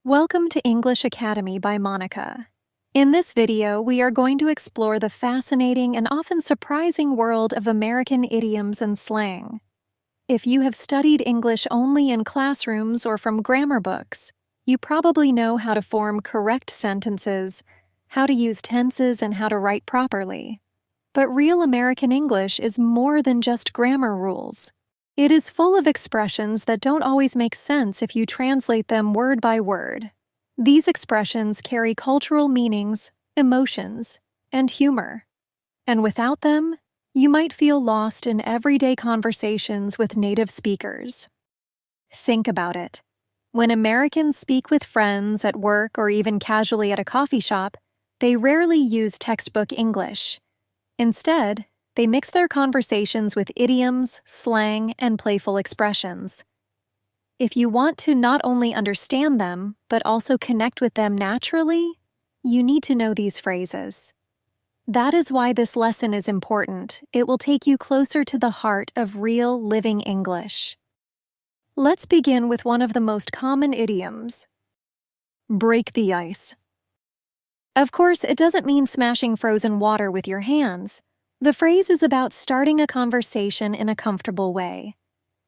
Welcome to English Academy by Monica. In this video, we are going to explore the fascinating and often surprising world of American idioms and slang. If you have studied English only in classrooms or from grammar books, you probably know how to form correct sentences, how to use tenses, and how to write properly. But real American English is more than just grammar rules. It is full of expressions that don't always make sense if you translate them word by word. These expressions carry cultural meanings, emotions, and humor. And without them, you might feel lost in everyday conversations with native speakers. Think about it. When Americans speak with friends at work or even casually at a coffee shop, they rarely use textbook English. Instead, they mix their conversations with idioms, slang, and playful expressions. If you want to not only understand them, but also connect with them naturally, you need to know these phrases. That is why this lesson is important. It will take you closer to the heart of real, living English. Let's begin with one of the most common idioms. Break the ice. Of course, it doesn't mean smashing frozen water with your hands. The phrase is about starting a conversation in a comfortable way.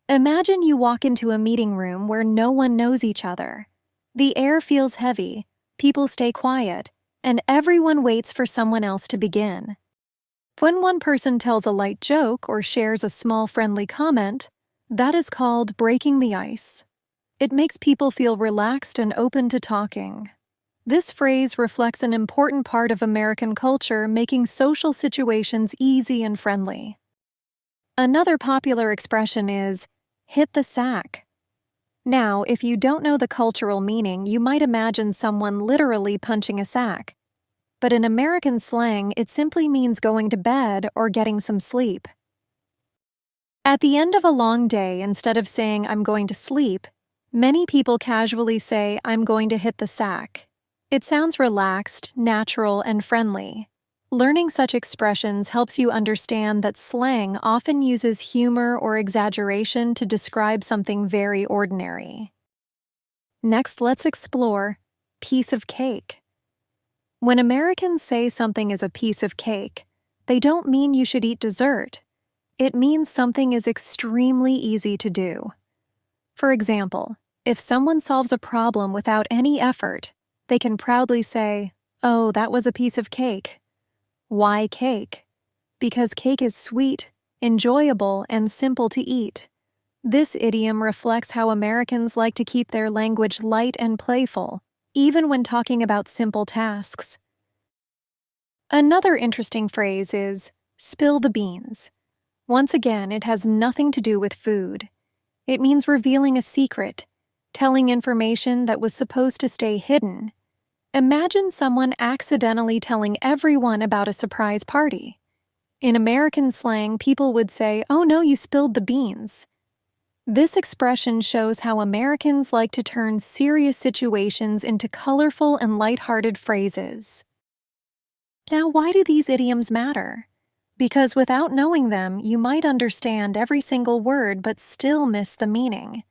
Imagine you walk into a meeting room where no one knows each other. The air feels heavy, people stay quiet, and everyone waits for someone else to begin. When one person tells a light joke or shares a small friendly comment, that is called breaking the ice. It makes people feel relaxed and open to talking. This phrase reflects an important part of American culture, making social situations easy and friendly. Another popular expression is, hit the sack. Now, if you don't know the cultural meaning, you might imagine someone literally punching a sack. But in American slang, it simply means going to bed or getting some sleep. At the end of a long day, instead of saying, I'm going to sleep, many people casually say, I'm going to hit the sack. It sounds relaxed, natural, and friendly. Learning such expressions helps you understand that slang often uses humor or exaggeration to describe something very ordinary. Next, let's explore piece of cake. When Americans say something is a piece of cake, they don't mean you should eat dessert. It means something is extremely easy to do. For example, if someone solves a problem without any effort, they can proudly say, oh, that was a piece of cake. Why cake? Because cake is sweet, enjoyable, and simple to eat. This idiom reflects how Americans like to keep their language light and playful, even when talking about simple tasks. Another interesting phrase is, spill the beans. Once again, it has nothing to do with food. It means revealing a secret, telling information that was supposed to stay hidden. Imagine someone accidentally telling everyone about a surprise party. In American slang, people would say, oh no, you spilled the beans. This expression shows how Americans like to turn serious situations into colorful and lighthearted phrases. Now, why do these idioms matter? Because without knowing them, you might understand every single word but still miss the meaning.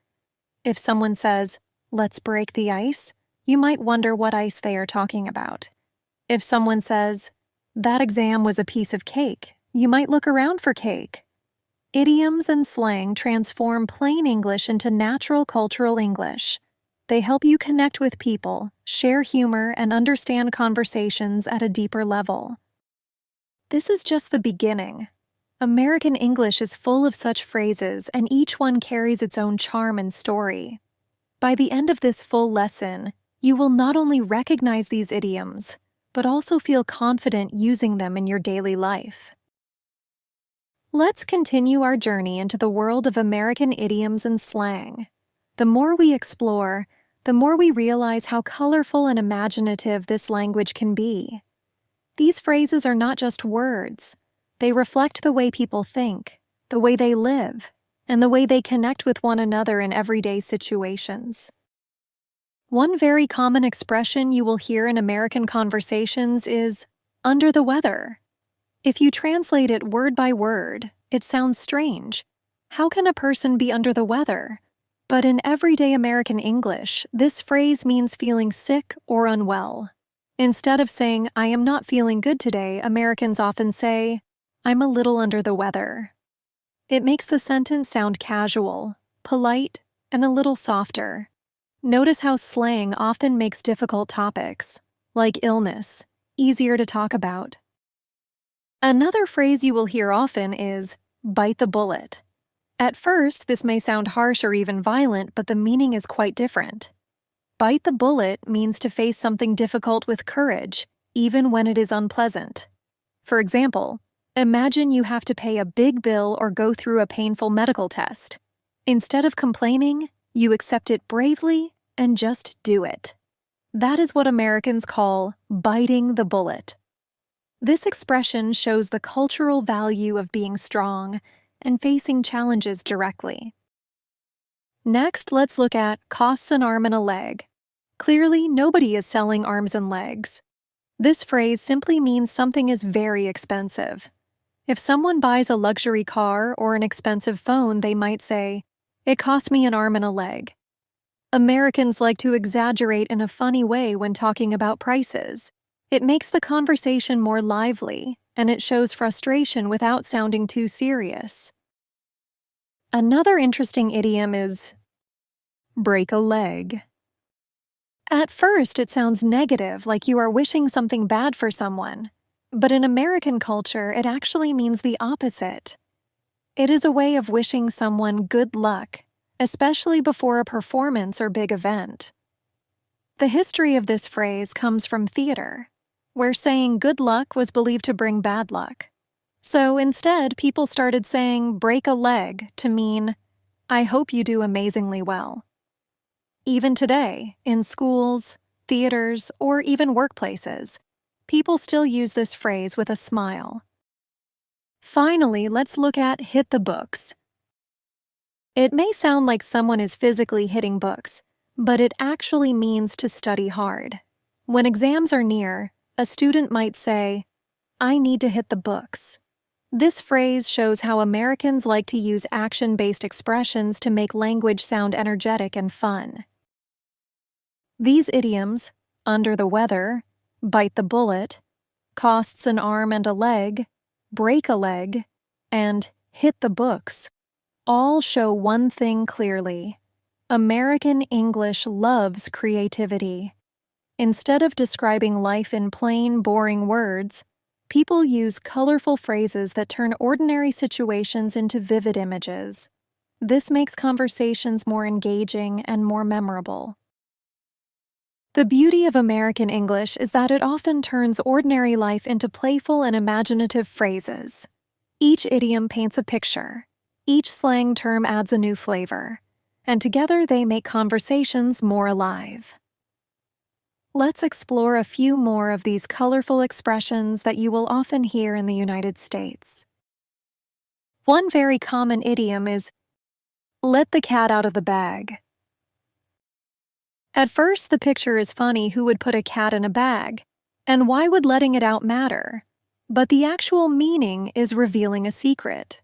If someone says, let's break the ice, you might wonder what ice they are talking about. If someone says, that exam was a piece of cake, you might look around for cake. Idioms and slang transform plain English into natural cultural English. They help you connect with people, share humor, and understand conversations at a deeper level. This is just the beginning. American English is full of such phrases, and each one carries its own charm and story. By the end of this full lesson, you will not only recognize these idioms, but also feel confident using them in your daily life. Let's continue our journey into the world of American idioms and slang. The more we explore, the more we realize how colorful and imaginative this language can be. These phrases are not just words. They reflect the way people think, the way they live, and the way they connect with one another in everyday situations. One very common expression you will hear in American conversations is, under the weather. If you translate it word by word, it sounds strange. How can a person be under the weather? But in everyday American English, this phrase means feeling sick or unwell. Instead of saying, I am not feeling good today, Americans often say, I'm a little under the weather. It makes the sentence sound casual, polite, and a little softer. Notice how slang often makes difficult topics, like illness, easier to talk about. Another phrase you will hear often is, bite the bullet. At first, this may sound harsh or even violent, but the meaning is quite different. Bite the bullet means to face something difficult with courage, even when it is unpleasant. For example, imagine you have to pay a big bill or go through a painful medical test. Instead of complaining, you accept it bravely and just do it. That is what Americans call biting the bullet. This expression shows the cultural value of being strong and facing challenges directly. Next, let's look at costs an arm and a leg. Clearly, nobody is selling arms and legs. This phrase simply means something is very expensive. If someone buys a luxury car or an expensive phone, they might say, it cost me an arm and a leg. Americans like to exaggerate in a funny way when talking about prices. It makes the conversation more lively, and it shows frustration without sounding too serious. Another interesting idiom is break a leg. At first, it sounds negative, like you are wishing something bad for someone. But in American culture, it actually means the opposite. It is a way of wishing someone good luck, especially before a performance or big event. The history of this phrase comes from theater, where saying good luck was believed to bring bad luck. So instead, people started saying break a leg to mean, I hope you do amazingly well. Even today, in schools, theaters, or even workplaces, people still use this phrase with a smile. Finally, let's look at hit the books. It may sound like someone is physically hitting books, but it actually means to study hard. When exams are near, a student might say, I need to hit the books. This phrase shows how Americans like to use action-based expressions to make language sound energetic and fun. These idioms, under the weather, bite the bullet, costs an arm and a leg, break a leg, and hit the books, all show one thing clearly. American English loves creativity. Instead of describing life in plain, boring words, people use colorful phrases that turn ordinary situations into vivid images. This makes conversations more engaging and more memorable. The beauty of American English is that it often turns ordinary life into playful and imaginative phrases. Each idiom paints a picture. Each slang term adds a new flavor. And together they make conversations more alive. Let's explore a few more of these colorful expressions that you will often hear in the United States. One very common idiom is, let the cat out of the bag. At first, the picture is funny, who would put a cat in a bag? And why would letting it out matter? But the actual meaning is revealing a secret.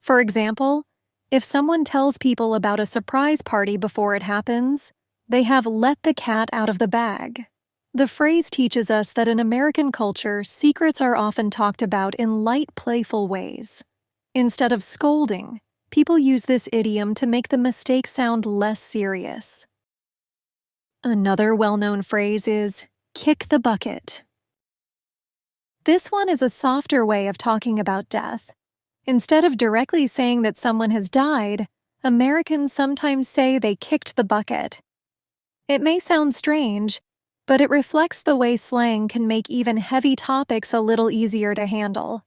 For example, if someone tells people about a surprise party before it happens, they have let the cat out of the bag. The phrase teaches us that in American culture, secrets are often talked about in light, playful ways. Instead of scolding, people use this idiom to make the mistake sound less serious. Another well-known phrase is, kick the bucket. This one is a softer way of talking about death. Instead of directly saying that someone has died, Americans sometimes say they kicked the bucket. It may sound strange, but it reflects the way slang can make even heavy topics a little easier to handle.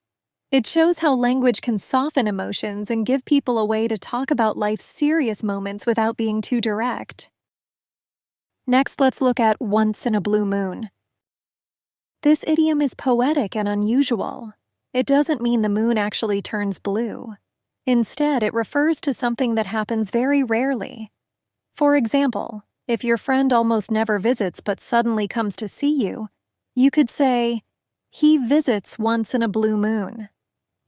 It shows how language can soften emotions and give people a way to talk about life's serious moments without being too direct. Next, let's look at once in a blue moon. This idiom is poetic and unusual. It doesn't mean the moon actually turns blue. Instead, it refers to something that happens very rarely. For example, if your friend almost never visits but suddenly comes to see you, you could say, he visits once in a blue moon.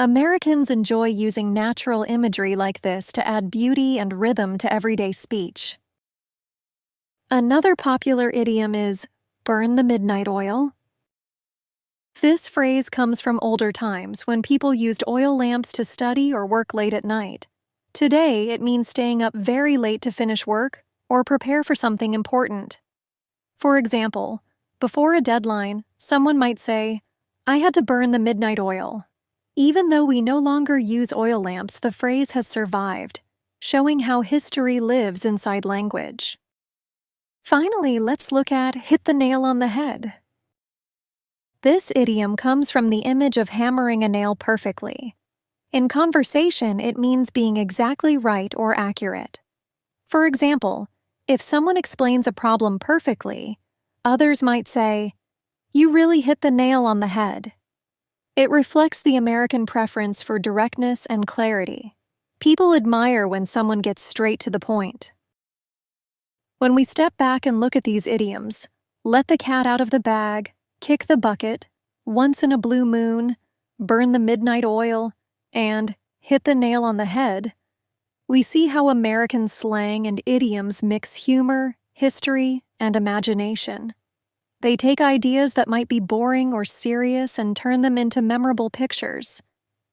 Americans enjoy using natural imagery like this to add beauty and rhythm to everyday speech. Another popular idiom is burn the midnight oil. This phrase comes from older times when people used oil lamps to study or work late at night. Today, it means staying up very late to finish work or prepare for something important. For example, before a deadline, someone might say, "I had to burn the midnight oil." Even though we no longer use oil lamps, the phrase has survived, showing how history lives inside language. Finally, let's look at hit the nail on the head. This idiom comes from the image of hammering a nail perfectly. In conversation, it means being exactly right or accurate. For example, if someone explains a problem perfectly, others might say, "You really hit the nail on the head." It reflects the American preference for directness and clarity. People admire when someone gets straight to the point. When we step back and look at these idioms, let the cat out of the bag, kick the bucket, once in a blue moon, burn the midnight oil, and hit the nail on the head, we see how American slang and idioms mix humor, history, and imagination. They take ideas that might be boring or serious and turn them into memorable pictures.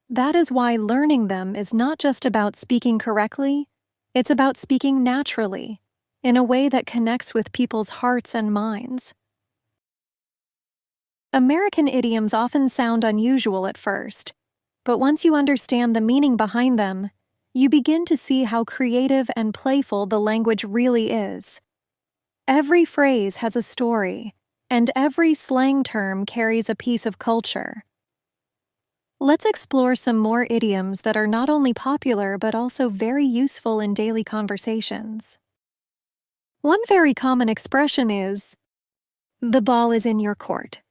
That is why learning them is not just about speaking correctly, it's about speaking naturally, in a way that connects with people's hearts and minds. American idioms often sound unusual at first, but once you understand the meaning behind them, you begin to see how creative and playful the language really is. Every phrase has a story, and every slang term carries a piece of culture. Let's explore some more idioms that are not only popular but also very useful in daily conversations. One very common expression is, "The ball is in your court."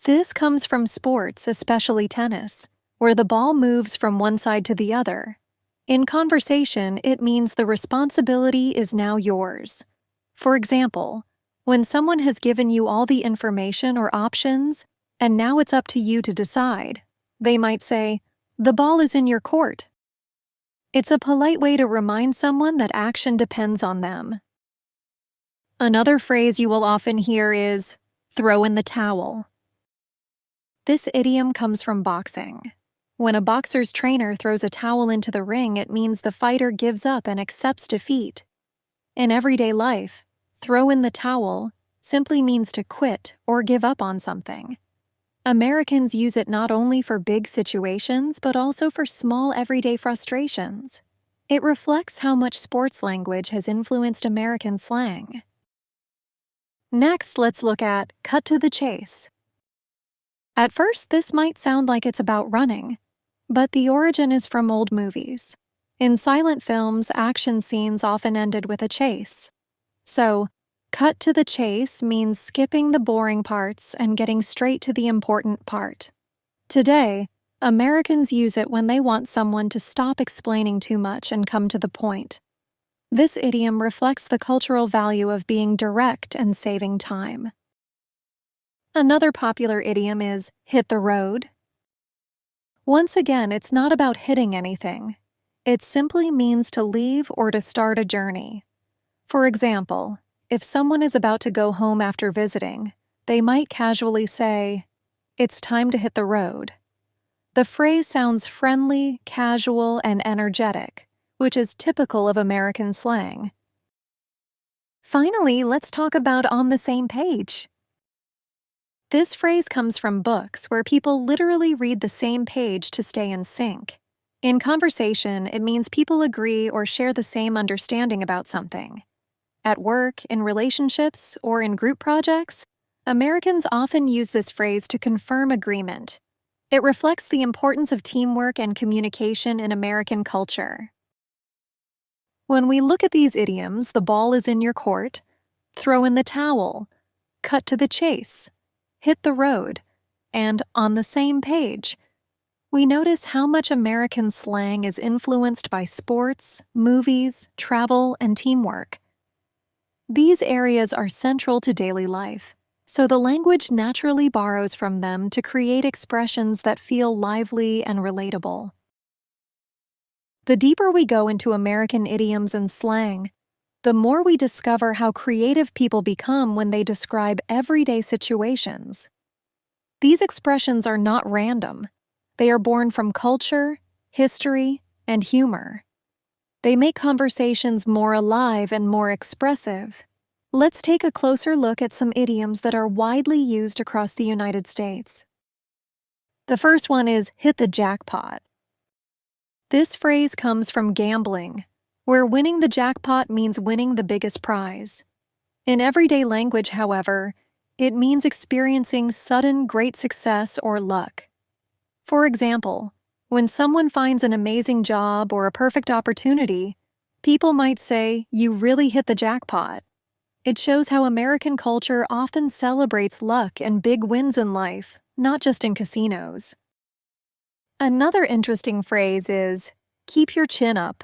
This comes from sports, especially tennis, where the ball moves from one side to the other. In conversation, it means the responsibility is now yours. For example, when someone has given you all the information or options, and now it's up to you to decide, they might say, "The ball is in your court." It's a polite way to remind someone that action depends on them. Another phrase you will often hear is, "throw in the towel." This idiom comes from boxing. When a boxer's trainer throws a towel into the ring, it means the fighter gives up and accepts defeat. In everyday life, throw in the towel simply means to quit or give up on something. Americans use it not only for big situations, but also for small everyday frustrations. It reflects how much sports language has influenced American slang. Next, let's look at cut to the chase. At first, this might sound like it's about running, but the origin is from old movies. In silent films, action scenes often ended with a chase. So, cut to the chase means skipping the boring parts and getting straight to the important part. Today, Americans use it when they want someone to stop explaining too much and come to the point. This idiom reflects the cultural value of being direct and saving time. Another popular idiom is hit the road. Once again, it's not about hitting anything. It simply means to leave or to start a journey. For example, if someone is about to go home after visiting, they might casually say, "It's time to hit the road." The phrase sounds friendly, casual, and energetic, which is typical of American slang. Finally, let's talk about on the same page. This phrase comes from books where people literally read the same page to stay in sync. In conversation, it means people agree or share the same understanding about something. At work, in relationships, or in group projects, Americans often use this phrase to confirm agreement. It reflects the importance of teamwork and communication in American culture. When we look at these idioms, the ball is in your court, throw in the towel, cut to the chase, hit the road, and on the same page, we notice how much American slang is influenced by sports, movies, travel, and teamwork. These areas are central to daily life, so the language naturally borrows from them to create expressions that feel lively and relatable. The deeper we go into American idioms and slang, the more we discover how creative people become when they describe everyday situations. These expressions are not random. They are born from culture, history, and humor. They make conversations more alive and more expressive. Let's take a closer look at some idioms that are widely used across the United States. The first one is hit the jackpot. This phrase comes from gambling, where winning the jackpot means winning the biggest prize. In everyday language, however, it means experiencing sudden great success or luck. For example, when someone finds an amazing job or a perfect opportunity, people might say, "You really hit the jackpot." It shows how American culture often celebrates luck and big wins in life, not just in casinos. Another interesting phrase is, keep your chin up.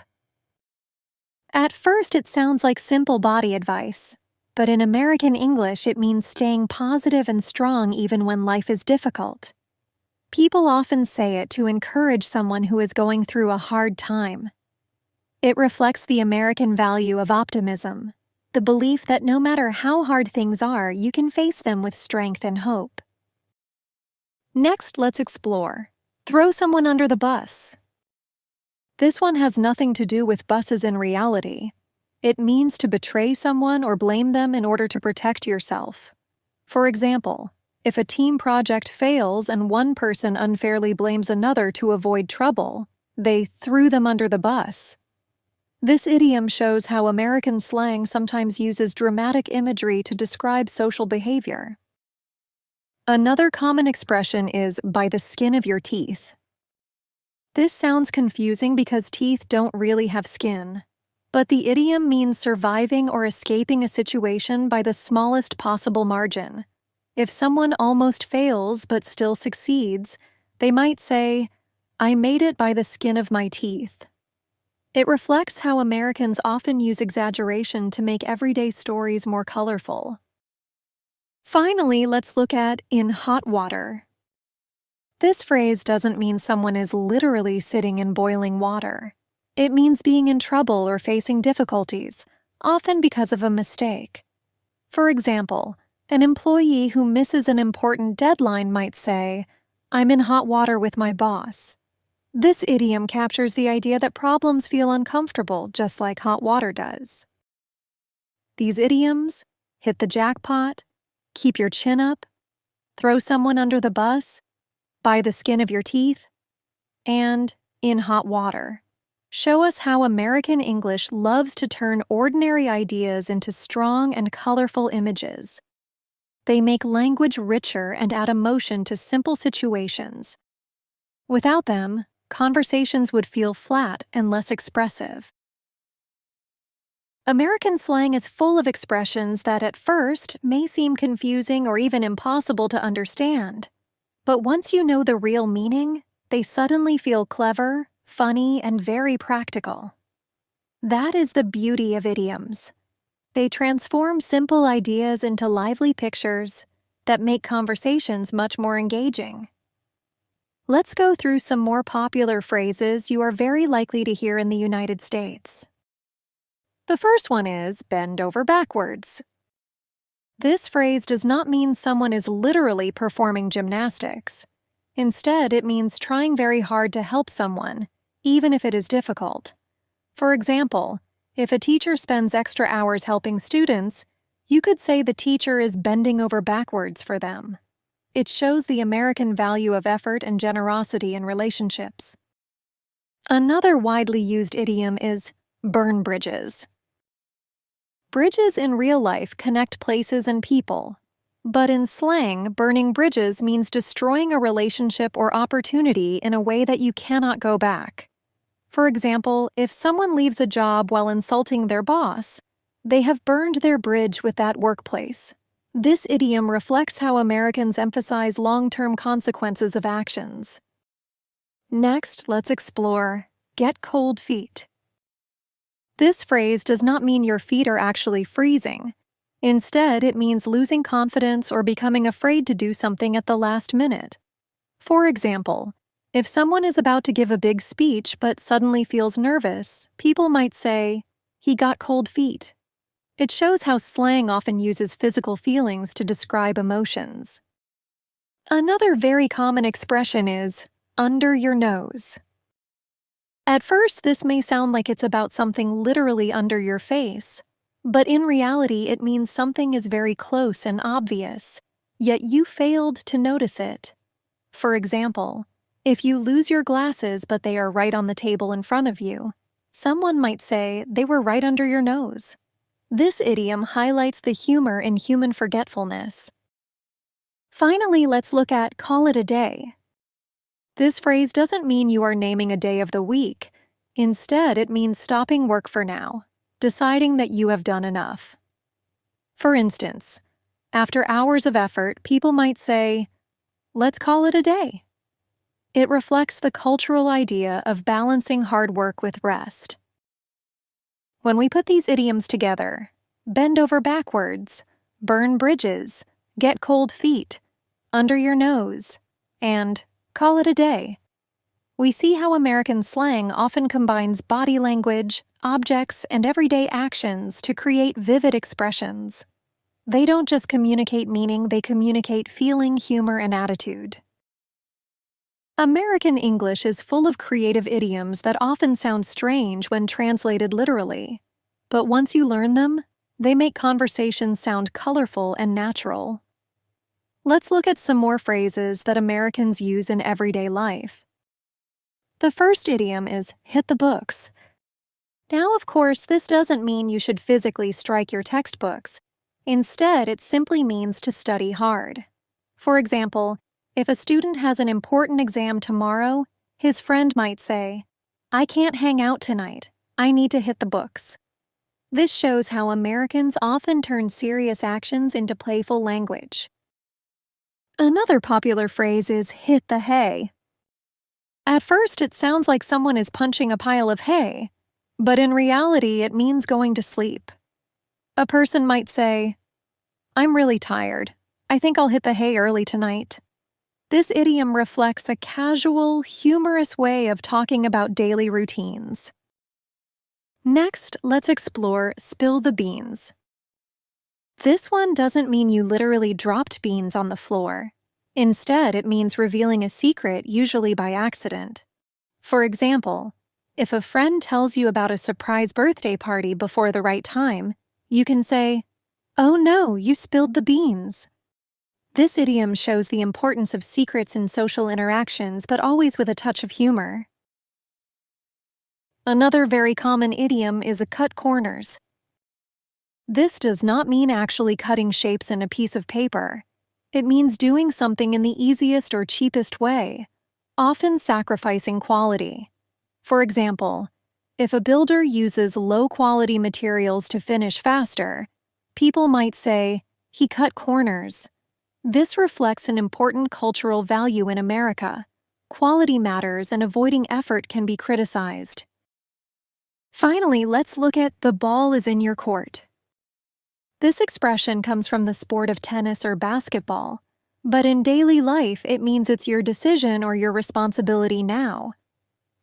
At first, it sounds like simple body advice, but in American English, it means staying positive and strong even when life is difficult. People often say it to encourage someone who is going through a hard time. It reflects the American value of optimism, the belief that no matter how hard things are, you can face them with strength and hope. Next, let's explore. Throw someone under the bus. This one has nothing to do with buses in reality. It means to betray someone or blame them in order to protect yourself. For example, if a team project fails and one person unfairly blames another to avoid trouble, they threw them under the bus. This idiom shows how American slang sometimes uses dramatic imagery to describe social behavior. Another common expression is by the skin of your teeth. This sounds confusing because teeth don't really have skin, but the idiom means surviving or escaping a situation by the smallest possible margin. If someone almost fails but still succeeds, they might say, "I made it by the skin of my teeth." It reflects how Americans often use exaggeration to make everyday stories more colorful. Finally, let's look at in hot water. This phrase doesn't mean someone is literally sitting in boiling water. It means being in trouble or facing difficulties, often because of a mistake. For example, an employee who misses an important deadline might say, "I'm in hot water with my boss." This idiom captures the idea that problems feel uncomfortable, just like hot water does. These idioms, hit the jackpot, keep your chin up, throw someone under the bus, by the skin of your teeth, and in hot water, show us how American English loves to turn ordinary ideas into strong and colorful images. They make language richer and add emotion to simple situations. Without them, conversations would feel flat and less expressive. American slang is full of expressions that at first may seem confusing or even impossible to understand. But once you know the real meaning, they suddenly feel clever, funny, and very practical. That is the beauty of idioms. They transform simple ideas into lively pictures that make conversations much more engaging. Let's go through some more popular phrases you are very likely to hear in the United States. The first one is bend over backwards. This phrase does not mean someone is literally performing gymnastics. Instead, it means trying very hard to help someone, even if it is difficult. For example, if a teacher spends extra hours helping students, you could say the teacher is bending over backwards for them. It shows the American value of effort and generosity in relationships. Another widely used idiom is burn bridges. Bridges in real life connect places and people, but in slang, burning bridges means destroying a relationship or opportunity in a way that you cannot go back. For example, if someone leaves a job while insulting their boss, they have burned their bridge with that workplace. This idiom reflects how Americans emphasize long-term consequences of actions. Next, let's explore get cold feet. This phrase does not mean your feet are actually freezing. Instead, it means losing confidence or becoming afraid to do something at the last minute. For example, if someone is about to give a big speech but suddenly feels nervous, people might say, "He got cold feet." It shows how slang often uses physical feelings to describe emotions. Another very common expression is under your nose. At first, this may sound like it's about something literally under your face, but in reality, it means something is very close and obvious, yet you failed to notice it. For example, if you lose your glasses but they are right on the table in front of you, someone might say they were right under your nose. This idiom highlights the humor in human forgetfulness. Finally, let's look at call it a day. This phrase doesn't mean you are naming a day of the week. Instead, it means stopping work for now, deciding that you have done enough. For instance, after hours of effort, people might say, "Let's call it a day." It reflects the cultural idea of balancing hard work with rest. When we put these idioms together, bend over backwards, burn bridges, get cold feet, under your nose, and call it a day, we see how American slang often combines body language, objects, and everyday actions to create vivid expressions. They don't just communicate meaning, they communicate feeling, humor, and attitude. American English is full of creative idioms that often sound strange when translated literally. But once you learn them, they make conversations sound colorful and natural. Let's look at some more phrases that Americans use in everyday life. The first idiom is hit the books. Now, of course, this doesn't mean you should physically strike your textbooks. Instead, it simply means to study hard. For example, if a student has an important exam tomorrow, his friend might say, "I can't hang out tonight. I need to hit the books." This shows how Americans often turn serious actions into playful language. Another popular phrase is hit the hay. At first, it sounds like someone is punching a pile of hay, but in reality, it means going to sleep. A person might say, "I'm really tired. I think I'll hit the hay early tonight." This idiom reflects a casual, humorous way of talking about daily routines. Next, let's explore spill the beans. This one doesn't mean you literally dropped beans on the floor. Instead, it means revealing a secret, usually by accident. For example, if a friend tells you about a surprise birthday party before the right time, you can say, "Oh no, you spilled the beans." This idiom shows the importance of secrets in social interactions, but always with a touch of humor. Another very common idiom is cut corners. This does not mean actually cutting shapes in a piece of paper. It means doing something in the easiest or cheapest way, often sacrificing quality. For example, if a builder uses low-quality materials to finish faster, people might say, "He cut corners." This reflects an important cultural value in America. Quality matters and avoiding effort can be criticized. Finally, let's look at "the ball is in your court." This expression comes from the sport of tennis or basketball, but in daily life it means it's your decision or your responsibility now.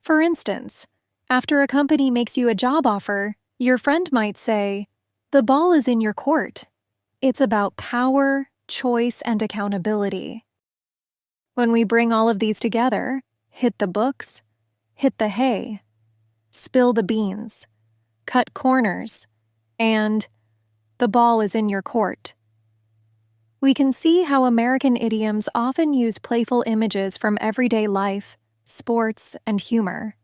For instance, after a company makes you a job offer, your friend might say, "The ball is in your court." It's about power, choice, and accountability. When we bring all of these together, hit the books, hit the hay, spill the beans, cut corners, and the ball is in your court, we can see how American idioms often use playful images from everyday life, sports, and humor.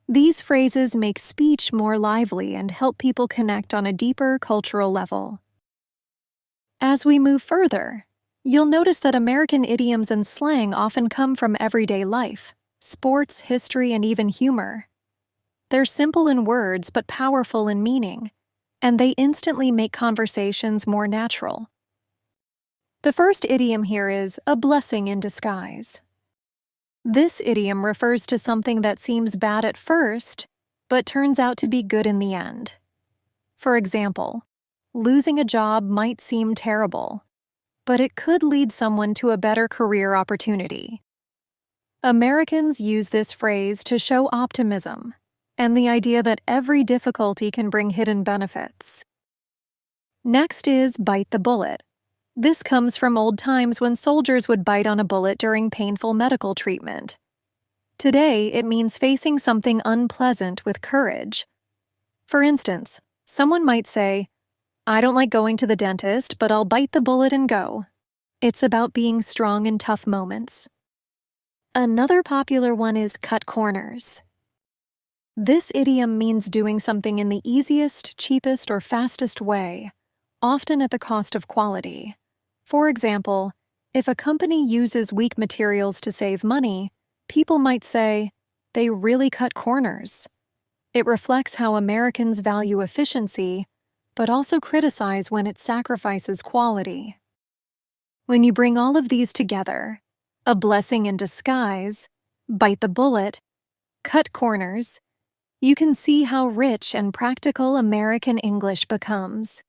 These phrases make speech more lively and help people connect on a deeper cultural level. As we move further, you'll notice that American idioms and slang often come from everyday life, sports, history, and even humor. They're simple in words but powerful in meaning, and they instantly make conversations more natural. The first idiom here is a blessing in disguise. This idiom refers to something that seems bad at first, but turns out to be good in the end. For example, losing a job might seem terrible, but it could lead someone to a better career opportunity. Americans use this phrase to show optimism and the idea that every difficulty can bring hidden benefits. Next is bite the bullet. This comes from old times when soldiers would bite on a bullet during painful medical treatment. Today, it means facing something unpleasant with courage. For instance, someone might say, "I don't like going to the dentist, but I'll bite the bullet and go." It's about being strong in tough moments. Another popular one is cut corners. This idiom means doing something in the easiest, cheapest, or fastest way, often at the cost of quality. For example, if a company uses weak materials to save money, people might say, "They really cut corners." It reflects how Americans value efficiency, but also criticize when it sacrifices quality. When you bring all of these together, a blessing in disguise, bite the bullet, cut corners, you can see how rich and practical American English becomes.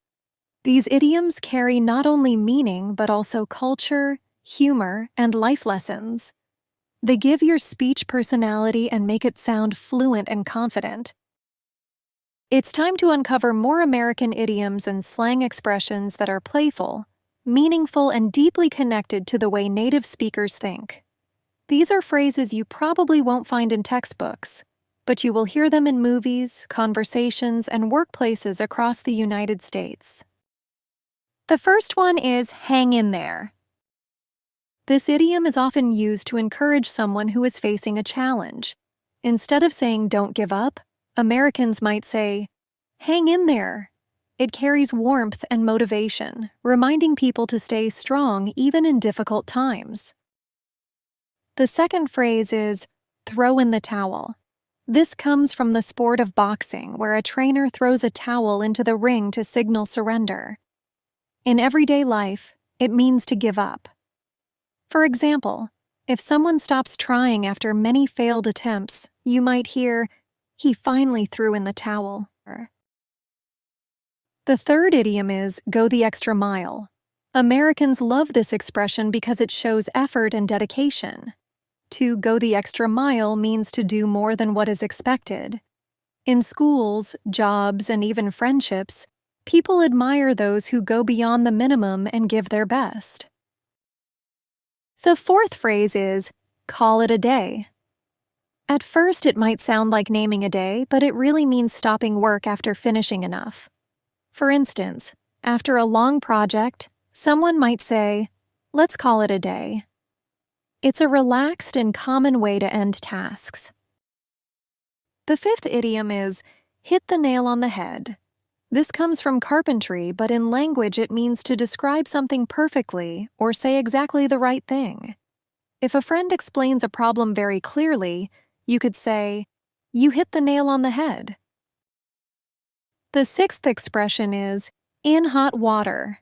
These idioms carry not only meaning but also culture, humor, and life lessons. They give your speech personality and make it sound fluent and confident. It's time to uncover more American idioms and slang expressions that are playful, meaningful, and deeply connected to the way native speakers think. These are phrases you probably won't find in textbooks, but you will hear them in movies, conversations, and workplaces across the United States. The first one is hang in there. This idiom is often used to encourage someone who is facing a challenge. Instead of saying don't give up, Americans might say, hang in there. It carries warmth and motivation, reminding people to stay strong even in difficult times. The second phrase is throw in the towel. This comes from the sport of boxing, where a trainer throws a towel into the ring to signal surrender. In everyday life, it means to give up. For example, if someone stops trying after many failed attempts, you might hear, he finally threw in the towel. The third idiom is go the extra mile. Americans love this expression because it shows effort and dedication. To go the extra mile means to do more than what is expected. In schools, jobs, and even friendships, people admire those who go beyond the minimum and give their best. The fourth phrase is, call it a day. At first, it might sound like naming a day, but it really means stopping work after finishing enough. For instance, after a long project, someone might say, let's call it a day. It's a relaxed and common way to end tasks. The fifth idiom is, hit the nail on the head. This comes from carpentry, but in language it means to describe something perfectly or say exactly the right thing. If a friend explains a problem very clearly, you could say, you hit the nail on the head. The sixth expression is, in hot water.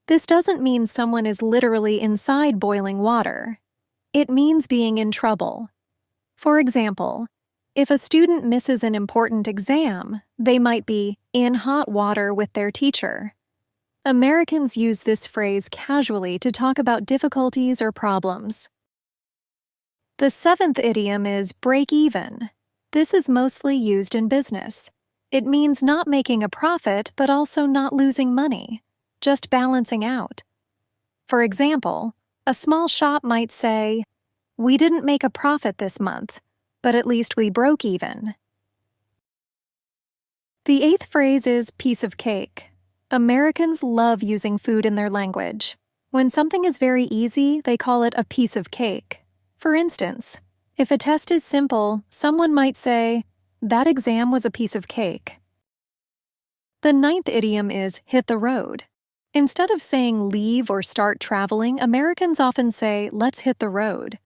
This doesn't mean someone is literally inside boiling water. It means being in trouble. For example, if a student misses an important exam, they might be in hot water with their teacher. Americans use this phrase casually to talk about difficulties or problems. The seventh idiom is break even. This is mostly used in business. It means not making a profit but also not losing money, just balancing out. For example, a small shop might say, we didn't make a profit this month, but at least we broke even. The eighth phrase is piece of cake. Americans love using food in their language. When something is very easy, they call it a piece of cake. For instance, if a test is simple, someone might say, that exam was a piece of cake. The ninth idiom is hit the road. Instead of saying leave or start traveling, Americans often say, let's hit the road.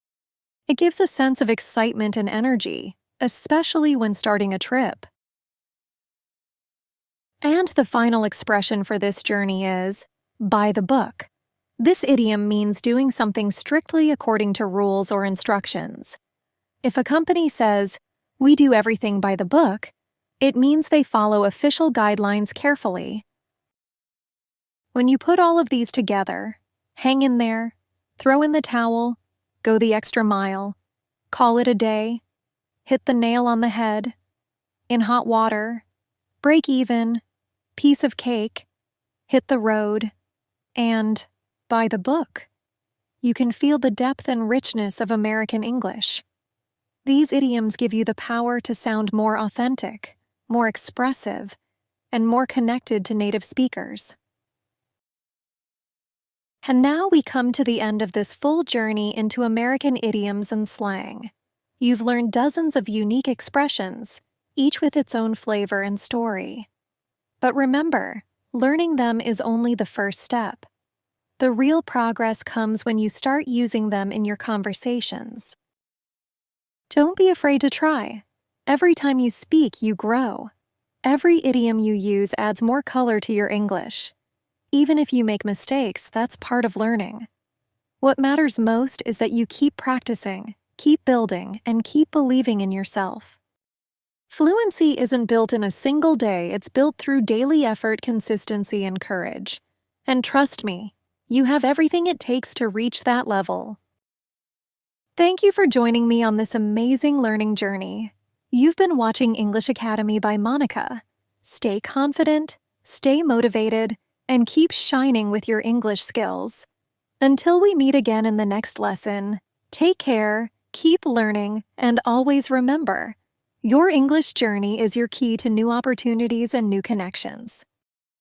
It gives a sense of excitement and energy, especially when starting a trip. And the final expression for this journey is, by the book. This idiom means doing something strictly according to rules or instructions. If a company says, we do everything by the book, it means they follow official guidelines carefully. When you put all of these together, hang in there, throw in the towel, go the extra mile, call it a day, hit the nail on the head, in hot water, break even, piece of cake, hit the road, and by the book, you can feel the depth and richness of American English. These idioms give you the power to sound more authentic, more expressive, and more connected to native speakers. And now we come to the end of this full journey into American idioms and slang. You've learned dozens of unique expressions, each with its own flavor and story. But remember, learning them is only the first step. The real progress comes when you start using them in your conversations. Don't be afraid to try. Every time you speak, you grow. Every idiom you use adds more color to your English. Even if you make mistakes, that's part of learning. What matters most is that you keep practicing, keep building, and keep believing in yourself. Fluency isn't built in a single day, it's built through daily effort, consistency, and courage. And trust me, you have everything it takes to reach that level. Thank you for joining me on this amazing learning journey. You've been watching English Academy by Monica. Stay confident, stay motivated, and keep shining with your English skills. Until we meet again in the next lesson, take care, keep learning, and always remember, your English journey is your key to new opportunities and new connections.